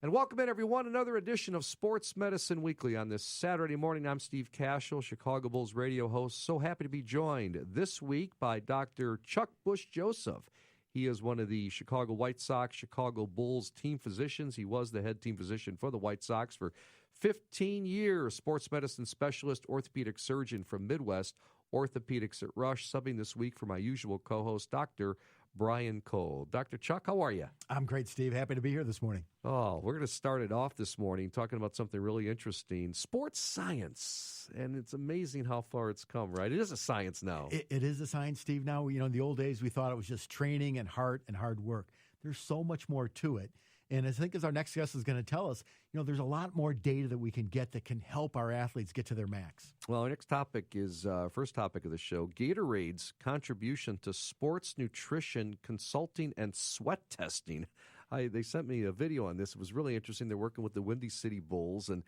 And welcome in, everyone. Another edition of Sports Medicine Weekly on this Saturday morning. I'm Steve Cashel, Chicago Bulls radio host. So happy to be joined this week by Dr. Chuck Bush-Joseph. He is one of the Chicago White Sox, Chicago Bulls team physicians. He was the head team physician for the White Sox for 15 years. Sports medicine specialist, orthopedic surgeon from Midwest Orthopedics at Rush. Subbing this week for my usual co-host, Dr. Brian Cole. Dr. Chuck, how are you? I'm great, Steve. Happy to be here this morning. Oh, we're going to start it off this morning talking about something really interesting, sports science. And it's amazing how far it's come, right? It is a science now. It is a science, Steve. Now, in the old days, we thought it was just training and heart and hard work. There's so much more to it. And I think as our next guest is going to tell us, there's a lot more data that we can get that can help our athletes get to their max. Well, our next topic is first topic of the show, Gatorade's contribution to sports nutrition, consulting, and sweat testing. They sent me a video on this. It was really interesting. They're working with the Windy City Bulls. And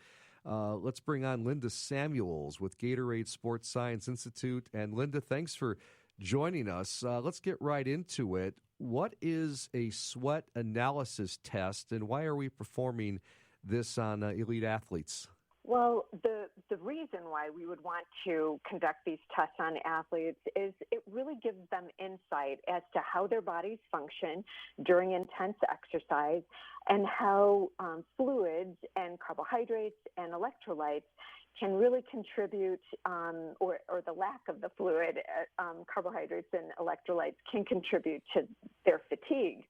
let's bring on Linda Samuels with Gatorade Sports Science Institute. And Linda, thanks for joining us. Let's get right into it. What is a sweat analysis test, and why are we performing this on elite athletes? Well, the reason why we would want to conduct these tests on athletes is it really gives them insight as to how their bodies function during intense exercise and how fluids and carbohydrates and electrolytes can really contribute, or the lack of the fluid, carbohydrates and electrolytes can contribute to their fatigue.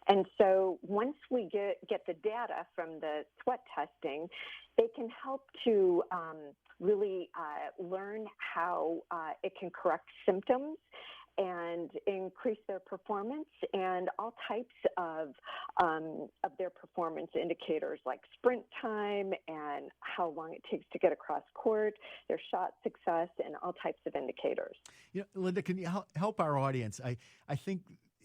And so once we get the data from the sweat testing, they can help to really learn how it can correct symptoms and increase their performance, and all types of their performance indicators like sprint time and how long it takes to get across court, their shot success, and all types of indicators. Linda, can you help our audience? I think,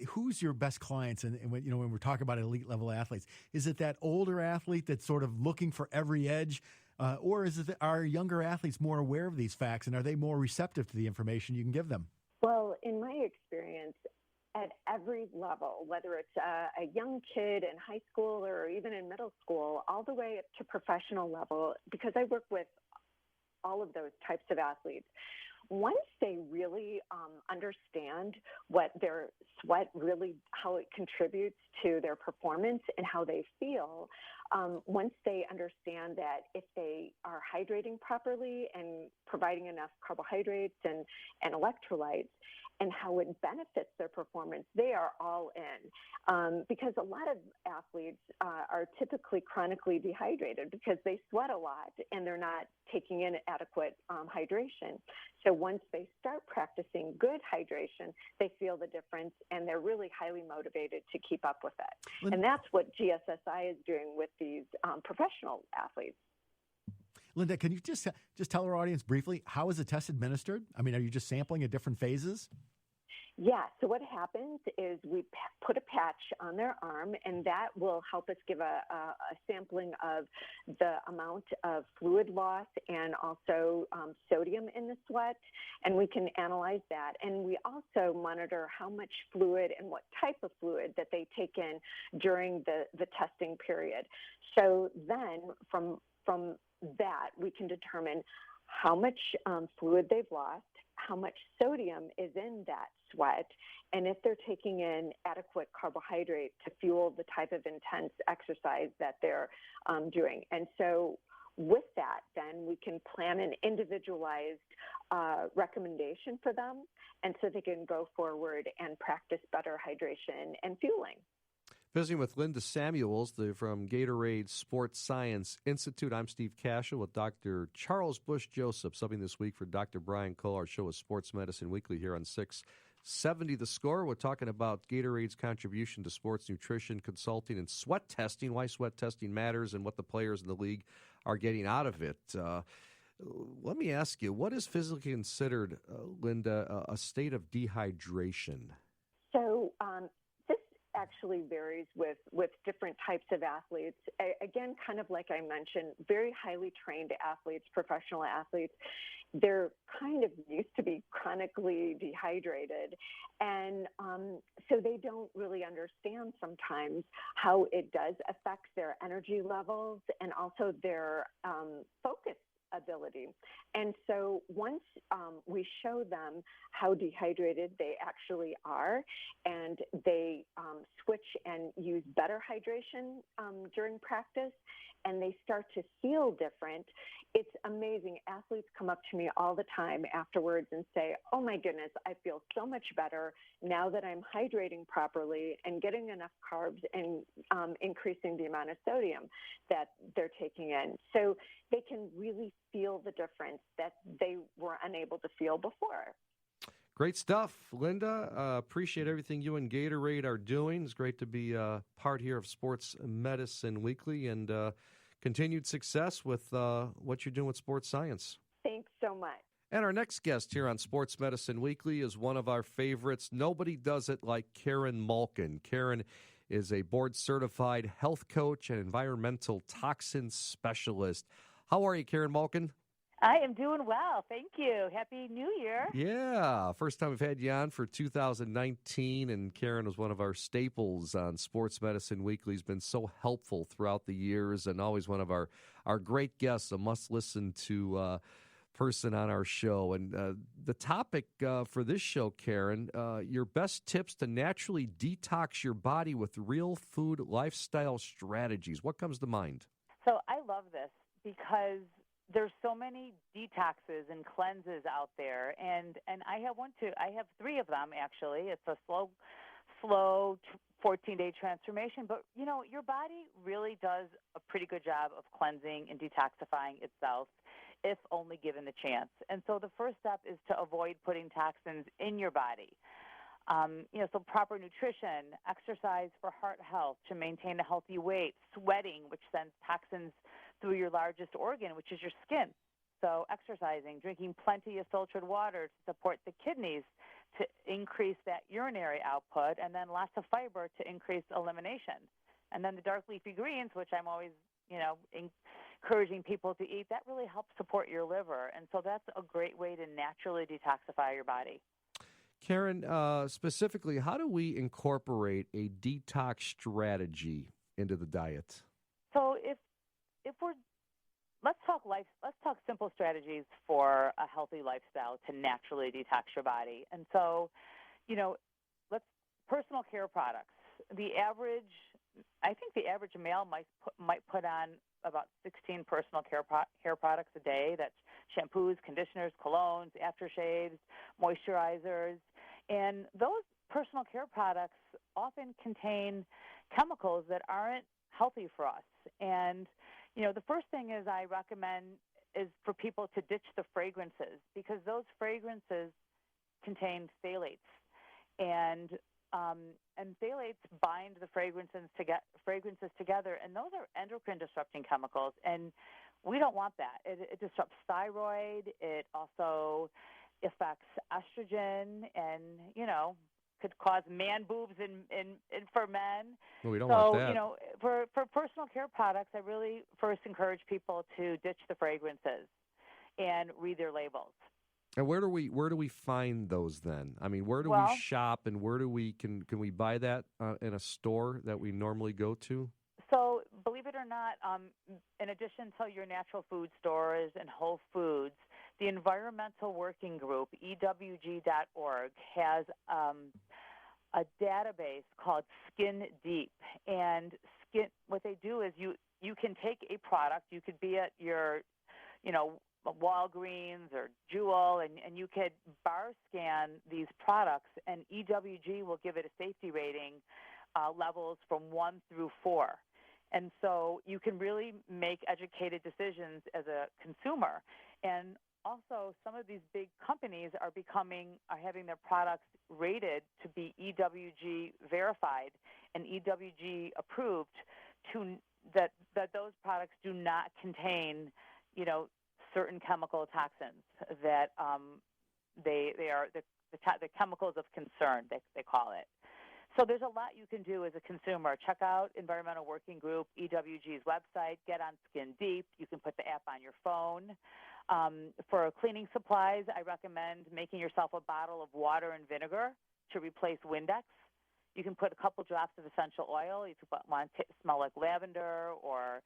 who's your best clients? And when we're talking about elite level athletes, is it that older athlete that's sort of looking for every edge? Or is it are younger athletes more aware of these facts, and are they more receptive to the information you can give them? Well, in my experience, at every level, whether it's a young kid in high school or even in middle school, all the way up to professional level, because I work with all of those types of athletes, once they really understand what their sweat really, how it contributes to their performance and how they feel, once they understand that if they are hydrating properly and providing enough carbohydrates and electrolytes, and how it benefits their performance, they are all in. Because a lot of athletes are typically chronically dehydrated because they sweat a lot and they're not taking in adequate hydration. So once they start practicing good hydration, they feel the difference and they're really highly motivated to keep up with it. And that's what GSSI is doing with these professional athletes. Linda, can you just tell our audience briefly, how is the test administered? I mean, are you just sampling at different phases? Yeah, so what happens is we put a patch on their arm, and that will help us give a sampling of the amount of fluid loss and also sodium in the sweat, and we can analyze that. And we also monitor how much fluid and what type of fluid that they take in during the testing period. So then from that, we can determine how much fluid they've lost, how much sodium is in that sweat, and if they're taking in adequate carbohydrate to fuel the type of intense exercise that they're doing. And so with that, then we can plan an individualized recommendation for them, and so they can go forward and practice better hydration and fueling. Visiting with Linda Samuels from Gatorade Sports Science Institute. I'm Steve Cashel with Dr. Charles Bush-Joseph, subbing this week for Dr. Brian Cole. Our show is Sports Medicine Weekly here on 670 The Score. We're talking about Gatorade's contribution to sports nutrition, consulting, and sweat testing, why sweat testing matters, and what the players in the league are getting out of it. Let me ask you, what is physically considered, Linda, a state of dehydration? So this actually varies with different types of athletes. Again, kind of like I mentioned, very highly trained athletes, professional athletes, they're kind of used to be chronically dehydrated. And so they don't really understand sometimes how it does affect their energy levels and also their focus ability. And so once we show them how dehydrated they actually are, and they switch and use better hydration during practice, and they start to feel different, it's amazing. Athletes come up to me all the time afterwards and say, oh my goodness, I feel so much better now that I'm hydrating properly and getting enough carbs and increasing the amount of sodium that they're taking in. So they can really feel the difference that they were unable to feel before. Great stuff, Linda. Appreciate everything you and Gatorade are doing. It's great to be part here of Sports Medicine Weekly, and continued success with what you're doing with sports science. Thanks so much. And our next guest here on Sports Medicine Weekly is one of our favorites. Nobody does it like Karen Malkin. Karen is a board-certified health coach and environmental toxin specialist. How are you, Karen Malkin? I am doing well. Thank you. Happy New Year. Yeah. First time we've had you on for 2019, and Karen was one of our staples on Sports Medicine Weekly. Has been so helpful throughout the years and always one of our great guests, a must-listen to person on our show. And the topic for this show, Karen, your best tips to naturally detox your body with real food lifestyle strategies. What comes to mind? So I love this because there's so many detoxes and cleanses out there, and I have one too. I have 3 of them actually. It's a slow 14-day transformation, but you know, your body really does a pretty good job of cleansing and detoxifying itself if only given the chance. And so the first step is to avoid putting toxins in your body. So proper nutrition, exercise for heart health to maintain a healthy weight, sweating, which sends toxins through your largest organ, which is your skin. So exercising, drinking plenty of filtered water to support the kidneys to increase that urinary output, and then lots of fiber to increase elimination. And then the dark leafy greens, which I'm always, encouraging people to eat, that really helps support your liver. And so that's a great way to naturally detoxify your body. Karen, specifically, how do we incorporate a detox strategy into the diet? So if we're let's talk simple strategies for a healthy lifestyle to naturally detox your body. And so, personal care products. I think the average male might put on about 16 personal hair products a day. That's shampoos, conditioners, colognes, aftershaves, moisturizers. And those personal care products often contain chemicals that aren't healthy for us. And, the first thing is I recommend is for people to ditch the fragrances, because those fragrances contain phthalates. And phthalates bind the fragrances together, and those are endocrine-disrupting chemicals, and we don't want that. It disrupts thyroid. It also affects estrogen, and could cause man boobs for men. Well, we don't want that. For personal care products, I really first encourage people to ditch the fragrances and read their labels. And where do we find those then? I mean, where do we shop, and where do we can we buy that in a store that we normally go to? So, believe it or not, in addition to your natural food stores and Whole Foods, the Environmental Working Group, EWG.org, has a database called Skin Deep. And what they do is you can take a product. You could be at your, Walgreens or Jewel, and you could bar scan these products, and EWG will give it a safety rating levels from 1 through 4. And so you can really make educated decisions as a consumer. And also, some of these big companies are having their products rated to be EWG verified and EWG approved that those products do not contain, certain chemical toxins that they are the chemicals of concern, they call it. So there's a lot you can do as a consumer. Check out Environmental Working Group, EWG's website. Get on Skin Deep. You can put the app on your phone. For cleaning supplies, I recommend making yourself a bottle of water and vinegar to replace Windex. You can put a couple drops of essential oil. You could want to smell like lavender or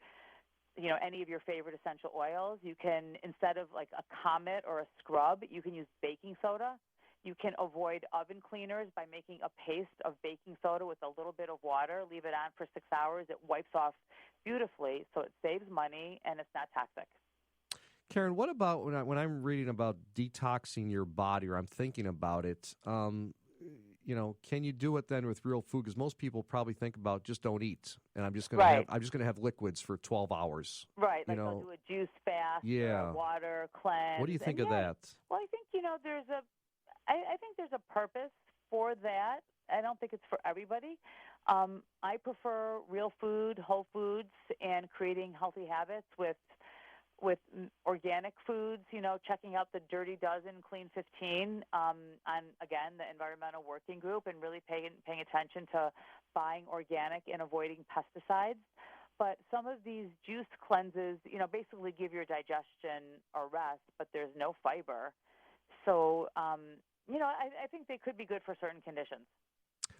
any of your favorite essential oils. You can, instead of like a Comet or a scrub, you can use baking soda. You can avoid oven cleaners by making a paste of baking soda with a little bit of water. Leave it on for 6 hours. It wipes off beautifully, so it saves money and it's not toxic. Karen, what about when I'm reading about detoxing your body, or I'm thinking about it? Can you do it then with real food? Because most people probably think about just don't eat, and I'm just going to have liquids for 12 hours. Right, like they'll do a juice fast, or a water cleanse. What do you think of that? Well, I think I think there's a purpose for that. I don't think it's for everybody. I prefer real food, whole foods, and creating healthy habits with organic foods, checking out the Dirty Dozen, Clean 15 on, again, the Environmental Working Group, and really paying attention to buying organic and avoiding pesticides. But some of these juice cleanses, basically give your digestion a rest, but there's no fiber. So, I think they could be good for certain conditions.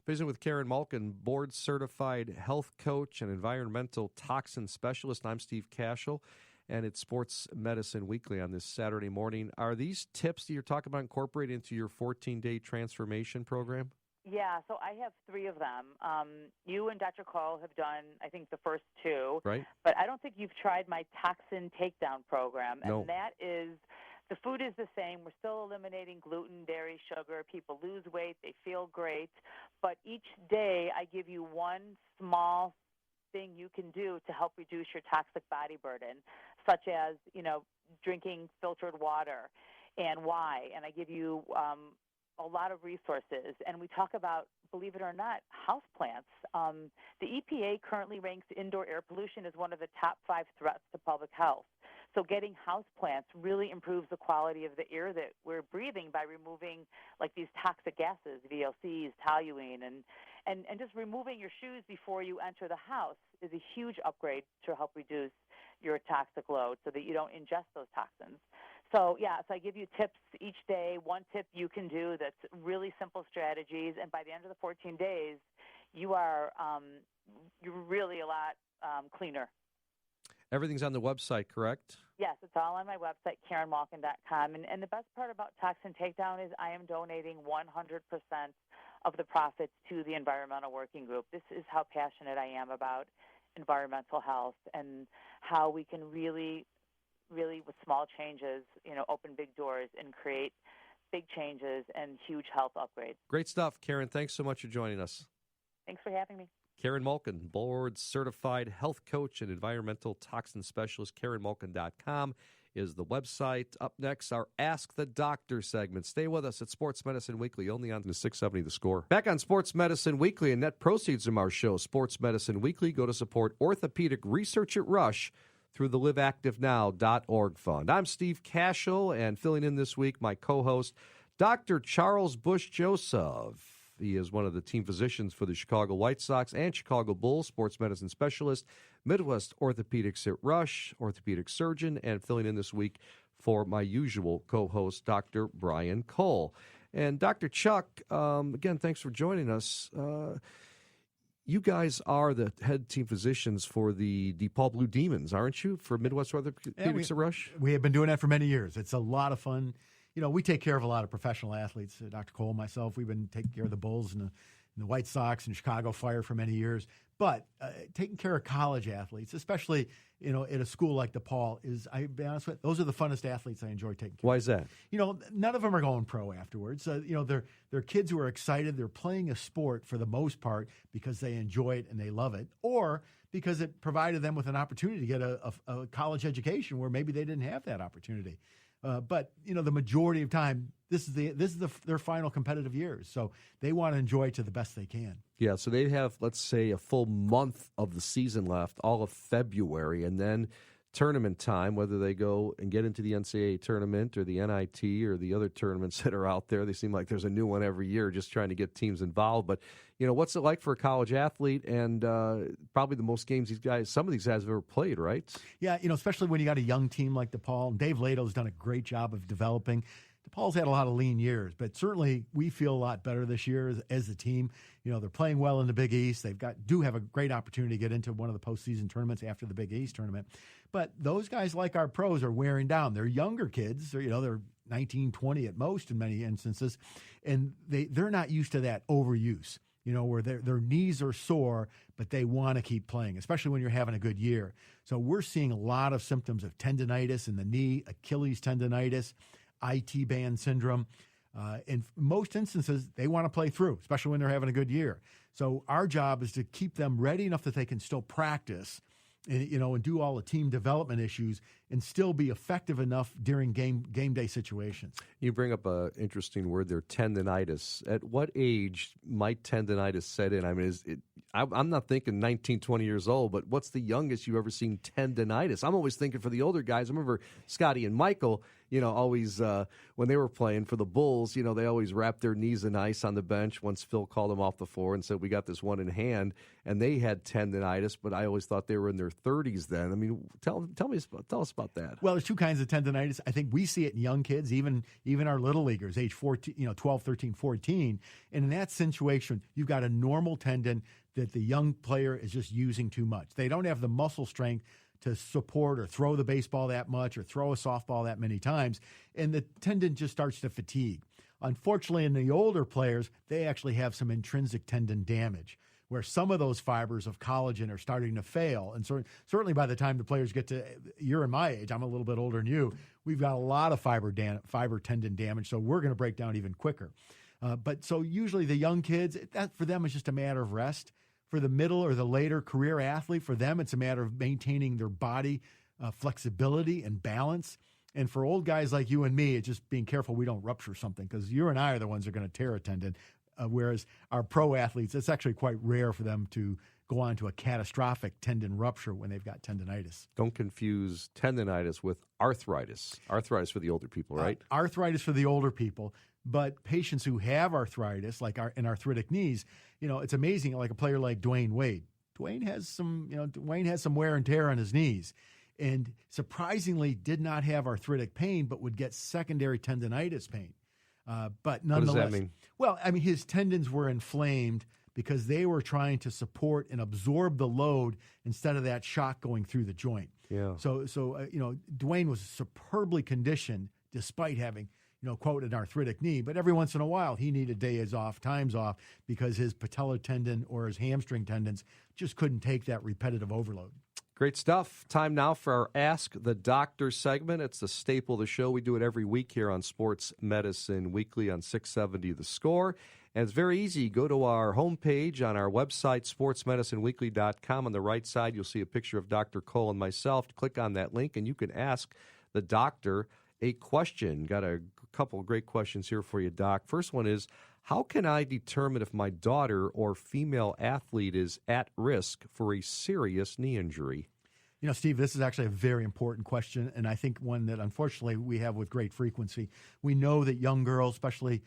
Visiting with Karen Malkin, board-certified health coach and environmental toxin specialist. I'm Steve Cashel, and it's Sports Medicine Weekly on this Saturday morning. Are these tips that you're talking about incorporated into your 14-day transformation program? Yeah, so I have 3 of them. You and Dr. Cole have done, I think, the first 2. Right. But I don't think you've tried my Toxin Takedown program. And No. that is, the food is the same. We're still eliminating gluten, dairy, sugar. People lose weight. They feel great. But each day I give you one small thing you can do to help reduce your toxic body burden, such as, drinking filtered water and why. And I give you a lot of resources. And we talk about, believe it or not, houseplants. The EPA currently ranks indoor air pollution as one of the top 5 threats to public health. So getting houseplants really improves the quality of the air that we're breathing by removing like these toxic gases, VOCs, toluene, and just removing your shoes before you enter the house is a huge upgrade to help reduce your toxic load so that you don't ingest those toxins. So, I give you tips each day, one tip you can do that's really simple strategies, and by the end of the 14 days, you're really a lot cleaner. Everything's on the website, correct? Yes, it's all on my website, KarenMalkin.com. And the best part about Toxin Takedown is I am donating 100% of the profits to the Environmental Working Group. This is how passionate I am about environmental health and how we can really, with small changes, open big doors and create big changes and huge health upgrades. Great stuff, Karen. Thanks so much for joining us. Thanks for having me. Karen Malkin, board-certified health coach and environmental toxin specialist. KarenMalkin.com is the website. Up next, our Ask the Doctor segment. Stay with us at Sports Medicine Weekly, only on the 670 The Score. Back on Sports Medicine Weekly, and net proceeds from our show, Sports Medicine Weekly, go to support orthopedic research at Rush through the liveactivenow.org fund. I'm Steve Cashel, and filling in this week, my co-host, Dr. Charles Bush-Joseph. He is one of the team physicians for the Chicago White Sox and Chicago Bulls, sports medicine specialist, Midwest Orthopedics at Rush, orthopedic surgeon, and filling in this week for my usual co-host, Dr. Brian Cole. And Dr. Chuck, again, thanks for joining us. You guys are the head team physicians for the DePaul Blue Demons, aren't you, for Midwest Orthopedics at Rush? We have been doing that for many years. It's a lot of fun. We take care of a lot of professional athletes. Dr. Cole and myself, we've been taking care of the Bulls and the White Sox and Chicago Fire for many years. But taking care of college athletes, especially at a school like DePaul, I'll be honest with you, those are the funnest athletes I enjoy taking care of. Why is that? None of them are going pro afterwards. They're kids who are excited. They're playing a sport for the most part because they enjoy it and they love it, or because it provided them with an opportunity to get a college education where maybe they didn't have that opportunity. But the majority of time, this is their final competitive years, so they want to enjoy it to the best they can. Yeah, so they have, let's say, a full month of the season left, all of February, and then tournament time, whether they go and get into the NCAA tournament or the NIT or the other tournaments that are out there. They seem like there's a new one every year, just trying to get teams involved. But what's it like for a college athlete, and probably the most games some of these guys have ever played, right? Yeah, especially when you got a young team like DePaul. And Dave Lato's done a great job of developing. DePaul's had a lot of lean years, but certainly we feel a lot better this year as a team. They're playing well in the Big East. They do have a great opportunity to get into one of the postseason tournaments after the Big East tournament. But those guys, like our pros, are wearing down. They're younger kids. They're 19, 20 at most in many instances, and they're not used to that overuse. Where their knees are sore, but they want to keep playing, especially when you're having a good year. So we're seeing a lot of symptoms of tendonitis in the knee, Achilles tendonitis, IT band syndrome. In most instances, they want to play through, especially when they're having a good year. So our job is to keep them ready enough that they can still practice, and do all the team development issues and still be effective enough during game day situations. You bring up an interesting word there, tendonitis. At what age might tendonitis set in? I mean, I'm not thinking 19, 20 years old, but what's the youngest you've ever seen tendonitis? I'm always thinking for the older guys. I remember Scotty and Michael, always when they were playing for the Bulls, they always wrapped their knees in ice on the bench once Phil called them off the floor and said, we got this one in hand, and they had tendonitis, but I always thought they were in their 30s then. I mean, tell us about that. Well, there's two kinds of tendonitis. I think we see it in young kids, even our little leaguers, age 14, 12, 13, 14. And in that situation, you've got a normal tendon that the young player is just using too much. They don't have the muscle strength to support or throw the baseball that much or throw a softball that many times, and the tendon just starts to fatigue. Unfortunately, in the older players, they actually have some intrinsic tendon damage, where some of those fibers of collagen are starting to fail. And certainly by the time the players get to, you're in my age, I'm a little bit older than you, we've got a lot of fiber tendon damage, so we're going to break down even quicker. But so usually the young kids, that for them is just a matter of rest. For the middle or the later career athlete, for them it's a matter of maintaining their body flexibility and balance. And for old guys like you and me, it's just being careful we don't rupture something, because you and I are the ones that are going to tear a tendon. Whereas our pro athletes, it's actually quite rare for them to go on to a catastrophic tendon rupture when they've got tendonitis. Don't confuse tendonitis with arthritis. Arthritis for the older people, right? Arthritis for the older people. But patients who have arthritis, like in arthritic knees, it's amazing. Like a player like Dwayne Wade. Dwayne has some wear and tear on his knees, and surprisingly did not have arthritic pain, but would get secondary tendonitis pain. But nonetheless, what does that mean? Well, I mean, his tendons were inflamed because they were trying to support and absorb the load instead of that shock going through the joint. Yeah. So Dwayne was superbly conditioned despite having, quote, an arthritic knee. But every once in a while, he needed times off, because his patellar tendon or his hamstring tendons just couldn't take that repetitive overload. Great stuff. Time now for our Ask the Doctor segment. It's the staple of the show. We do it every week here on Sports Medicine Weekly on 670 The Score. And it's very easy. Go to our homepage on our website, sportsmedicineweekly.com. On the right side, you'll see a picture of Dr. Cole and myself. Click on that link, and you can ask the doctor a question. Got a couple of great questions here for you, Doc. First one is, how can I determine if my daughter or female athlete is at risk for a serious knee injury? Steve, this is actually a very important question, and I think one that unfortunately we have with great frequency. We know that young girls, especially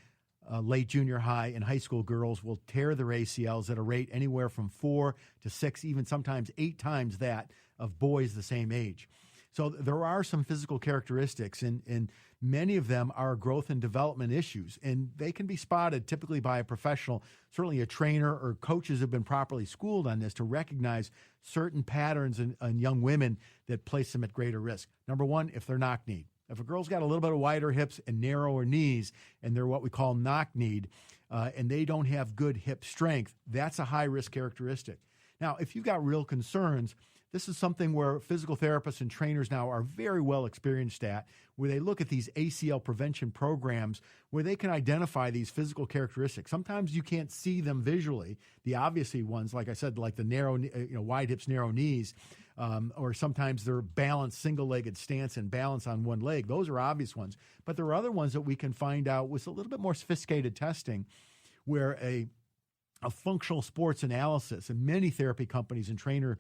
late junior high and high school girls, will tear their ACLs at a rate anywhere from 4 to 6, even sometimes 8 times that of boys the same age. So there are some physical characteristics, and many of them are growth and development issues, and they can be spotted typically by a professional, certainly a trainer or coaches have been properly schooled on this to recognize certain patterns in young women that place them at greater risk. Number one, if they're knock-kneed. If a girl's got a little bit of wider hips and narrower knees, and they're what we call knock-kneed, and they don't have good hip strength, that's a high-risk characteristic. Now, if you've got real concerns, this is something where physical therapists and trainers now are very well experienced at, where they look at these ACL prevention programs where they can identify these physical characteristics. Sometimes you can't see them visually, the obvious ones, like I said, like the narrow, wide hips, narrow knees, or sometimes they're balanced, single-legged stance and balance on one leg. Those are obvious ones. But there are other ones that we can find out with a little bit more sophisticated testing, where a functional sports analysis, and many therapy companies and trainer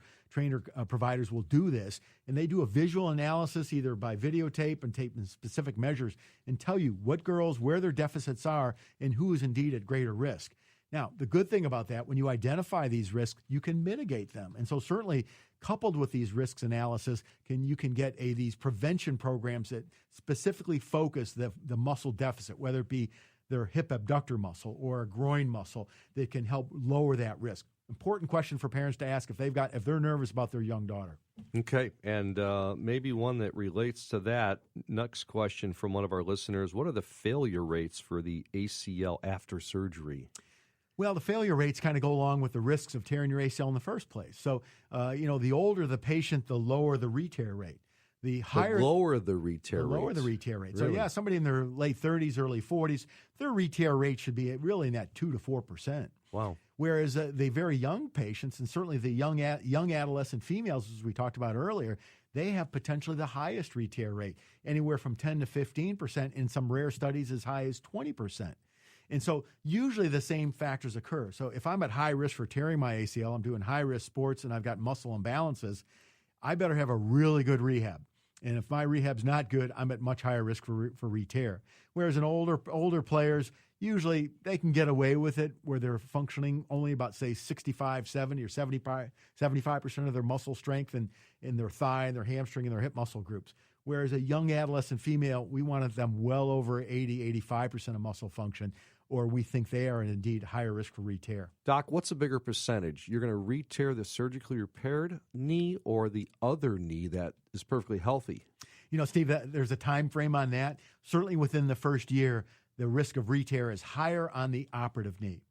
providers will do this, and they do a visual analysis either by videotape and tape specific measures and tell you what girls, where their deficits are, and who is indeed at greater risk. Now, the good thing about that, when you identify these risks, you can mitigate them. And so certainly coupled with these risks analysis, you can get these prevention programs that specifically focus the muscle deficit, whether it be their hip abductor muscle or a groin muscle, that can help lower that risk. Important question for parents to ask if they're nervous about their young daughter. Okay, and maybe one that relates to that. Next question from one of our listeners: what are the failure rates for the ACL after surgery? Well, the failure rates kind of go along with the risks of tearing your ACL in the first place. So, the older the patient, the lower the re-tear rate. The lower the re-tear rate. Lower the re-tear rate. Really? So, yeah, somebody in their late 30s, early 40s, their re-tear rate should be really in that 2 to 4%. Wow. Whereas the very young patients, and certainly the young adolescent females, as we talked about earlier, they have potentially the highest re-tear rate, anywhere from 10 to 15%, in some rare studies as high as 20%. And so usually the same factors occur. So if I'm at high risk for tearing my ACL, I'm doing high-risk sports, and I've got muscle imbalances, I better have a really good rehab. And if my rehab's not good, I'm at much higher risk for re-tear. Whereas in older players, usually they can get away with it where they're functioning only about, say, 65, 70, or 75% of their muscle strength in their thigh and their hamstring and their hip muscle groups. Whereas a young adolescent female, we wanted them well over 80, 85% of muscle function, or we think they are indeed higher risk for re-tear. Doc, what's a bigger percentage? You're going to re-tear the surgically repaired knee or the other knee that is perfectly healthy? Steve, there's a time frame on that. Certainly within the first year, the risk of re-tear is higher on the operative knee.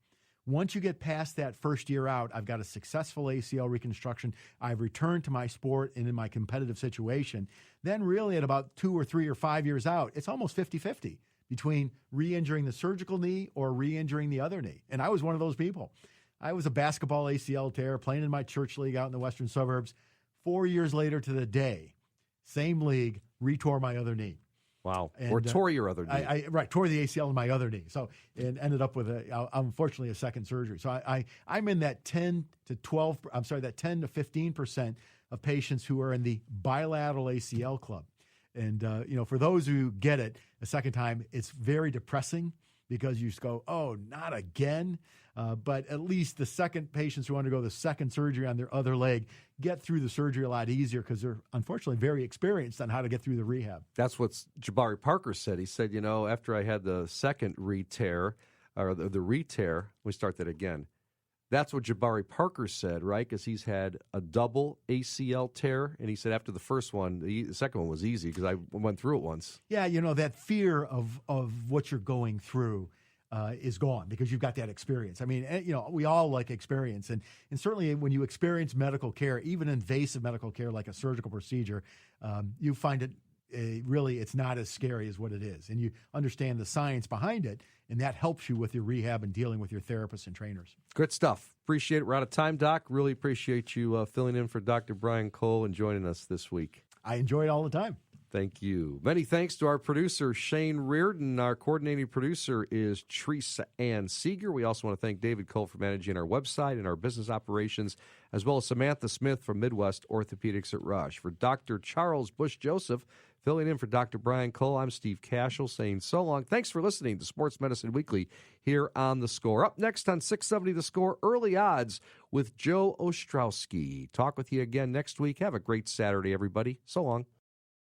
Once you get past that first year out, I've got a successful ACL reconstruction, I've returned to my sport and in my competitive situation, then really at about 2 or 3 or 5 years out, it's almost 50-50 between re-injuring the surgical knee or re-injuring the other knee. And I was one of those people. I was a basketball ACL tear playing in my church league out in the western suburbs. 4 years later to the day, same league, retore my other knee. Wow. And, or tore your other knee. Tore the ACL in my other knee. So, and ended up with unfortunately a second surgery. So I'm in that 10 to 15% of patients who are in the bilateral ACL club. And, for those who get it a second time, it's very depressing because you just go, oh, not again. But at least the second patients who undergo the second surgery on their other leg get through the surgery a lot easier because they're unfortunately very experienced on how to get through the rehab. That's what Jabari Parker said. He said, after I had the second re-tear, or the re-tear, we start that again. That's what Jabari Parker said, right? Because he's had a double ACL tear, and he said after the first one, the second one was easy because I went through it once. Yeah, that fear of what you're going through is gone because you've got that experience. I mean, we all like experience, and certainly when you experience medical care, even invasive medical care like a surgical procedure, you find it really it's not as scary as what it is, and you understand the science behind it, and that helps you with your rehab and dealing with your therapists and trainers. Good stuff. Appreciate it. We're out of time, Doc. Really appreciate you filling in for Dr. Brian Cole and joining us this week. I enjoy it all the time. Thank you. Many thanks to our producer, Shane Reardon. Our coordinating producer is Teresa Ann Seeger. We also want to thank David Cole for managing our website and our business operations, as well as Samantha Smith from Midwest Orthopedics at Rush. For Dr. Charles Bush-Joseph, filling in for Dr. Brian Cole, I'm Steve Cashel saying so long. Thanks for listening to Sports Medicine Weekly here on The Score. Up next on 670 The Score, Early Odds with Joe Ostrowski. Talk with you again next week. Have a great Saturday, everybody. So long.